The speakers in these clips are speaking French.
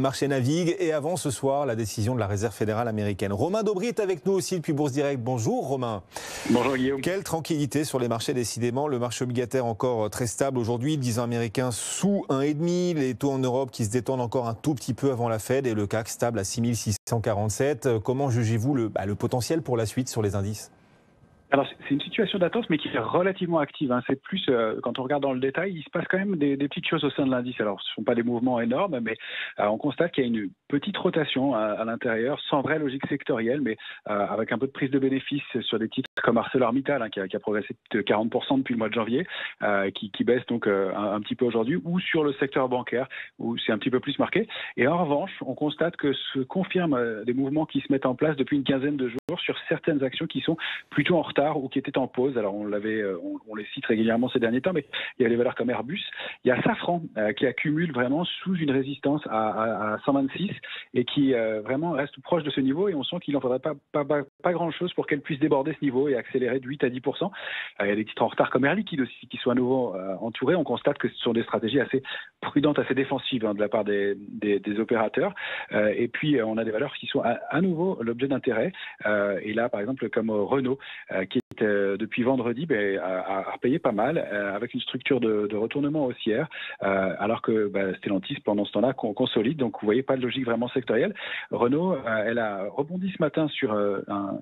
Les marchés naviguent et avant ce soir, la décision de la Réserve fédérale américaine. Romain Daubry est avec nous aussi depuis Bourse Direct. Bonjour Romain. Bonjour Guillaume. Quelle tranquillité sur les marchés décidément. Le marché obligataire encore très stable aujourd'hui. Le 10 ans américain sous 1,5. Les taux en Europe qui se détendent encore un tout petit peu avant la Fed et le CAC stable à 6647. Comment jugez-vous le potentiel pour la suite sur les indices ? Alors c'est une situation d'attente mais qui est relativement active. C'est plus, quand on regarde dans le détail, il se passe quand même des petites choses au sein de l'indice. Alors ce ne sont pas des mouvements énormes, mais on constate qu'il y a une petite rotation à l'intérieur, sans vraie logique sectorielle, mais avec un peu de prise de bénéfices sur des titres comme ArcelorMittal, qui a progressé de 40% depuis le mois de janvier, qui baisse donc un petit peu aujourd'hui, ou sur le secteur bancaire, où c'est un petit peu plus marqué. Et en revanche, on constate que se confirment des mouvements qui se mettent en place depuis une quinzaine de jours sur certaines actions qui sont plutôt en retard ou qui étaient en pause. Alors on les cite régulièrement ces derniers temps, mais il y a des valeurs comme Airbus. Il y a Safran qui accumule vraiment sous une résistance à 126 et qui vraiment reste proche de ce niveau, et on sent qu'il n'en faudrait pas grand-chose pour qu'elle puisse déborder ce niveau et accélérer de 8 à 10%. Il y a des titres en retard comme Air Liquide aussi qui sont à nouveau entourés. On constate que ce sont des stratégies assez prudentes, assez défensives de la part des opérateurs. Et puis on a des valeurs qui sont à nouveau l'objet d'intérêt. Et là, par exemple, comme Renault, qui est depuis vendredi a repayé pas mal avec une structure de retournement haussière, alors que Stellantis pendant ce temps-là consolide. Donc vous voyez, pas de logique vraiment sectorielle. Renault, elle a rebondi ce matin sur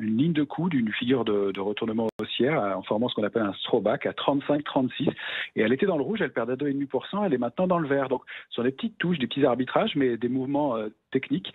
une ligne de coude, une figure de retournement haussière en formant ce qu'on appelle un throwback à 35-36, et elle était dans le rouge, elle perdait 2,5%, elle est maintenant dans le vert. Donc ce sont des petites touches, des petits arbitrages, mais des mouvements techniques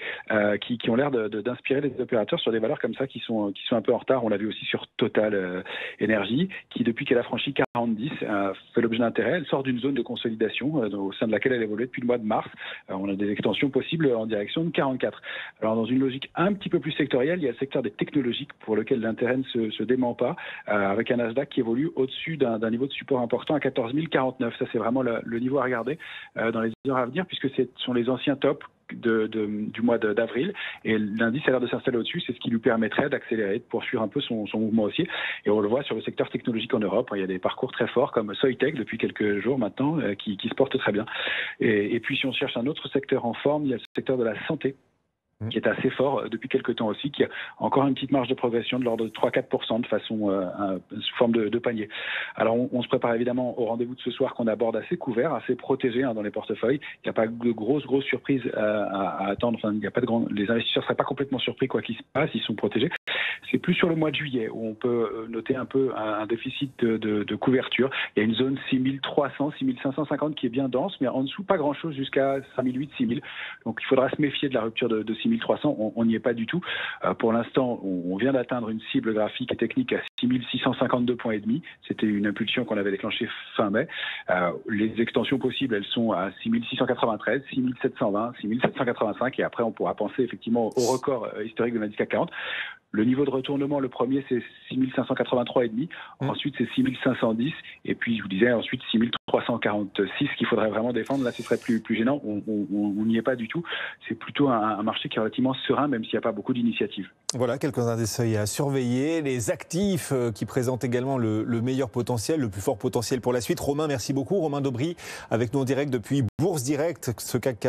qui ont l'air d'inspirer les opérateurs sur des valeurs comme ça qui sont un peu en retard. On l'a vu aussi sur Total Énergie, qui depuis qu'elle a franchi 40-10 fait l'objet d'intérêt. Elle sort d'une zone de consolidation au sein de laquelle elle évoluait depuis le mois de mars. On a des extensions possibles en direction de 44. Alors dans une logique un petit peu plus sectorielle, il y a le secteur des technologiques pour lequel l'intérêt ne se dément pas, avec un Nasdaq qui évolue au-dessus d'un niveau de support important à 14 049. Ça c'est vraiment le niveau à regarder dans les heures à venir, puisque ce sont les anciens tops du mois d'avril, et l'indice a l'air de s'installer au-dessus. C'est ce qui lui permettrait d'accélérer, de poursuivre un peu son mouvement haussier, et on le voit sur le secteur technologique en Europe. Il y a des parcours très forts comme Soitec depuis quelques jours maintenant qui se portent très bien, et puis si on cherche un autre secteur en forme, il y a le secteur de la santé qui est assez fort depuis quelques temps aussi, qui a encore une petite marge de progression de l'ordre de 3-4% de façon sous forme de panier. Alors on se prépare évidemment au rendez-vous de ce soir qu'on aborde assez couvert, assez protégé dans les portefeuilles. Il n'y a pas de grosses surprises à attendre. Enfin, il y a pas les investisseurs ne seraient pas complètement surpris quoi qu'il se passe, ils sont protégés. C'est plus sur le mois de juillet où on peut noter un peu un déficit de couverture. Il y a une zone 6300, 6550 qui est bien dense, mais en dessous pas grand-chose jusqu'à 5008, 6000. Donc il faudra se méfier de la rupture de 6300. On n'y est pas du tout. Pour l'instant, on vient d'atteindre une cible graphique et technique à 6652 points et demi. C'était une impulsion qu'on avait déclenchée fin mai. Les extensions possibles, elles sont à 6693, 6720, 6785, et après on pourra penser effectivement au record historique de l'indice CAC 40. Le niveau de retournement, le premier, c'est 6583,5. Ensuite, c'est 6510. Et puis, je vous disais, ensuite, 6346 qu'il faudrait vraiment défendre. Là, ce serait plus gênant. On n'y est pas du tout. C'est plutôt un marché qui est relativement serein, même s'il n'y a pas beaucoup d'initiatives. Voilà, quelques-uns des seuils à surveiller. Les actifs qui présentent également le meilleur potentiel, le plus fort potentiel pour la suite. Romain, merci beaucoup. Romain Daubry, avec nous en direct depuis Bourse Direct, ce CAC 40.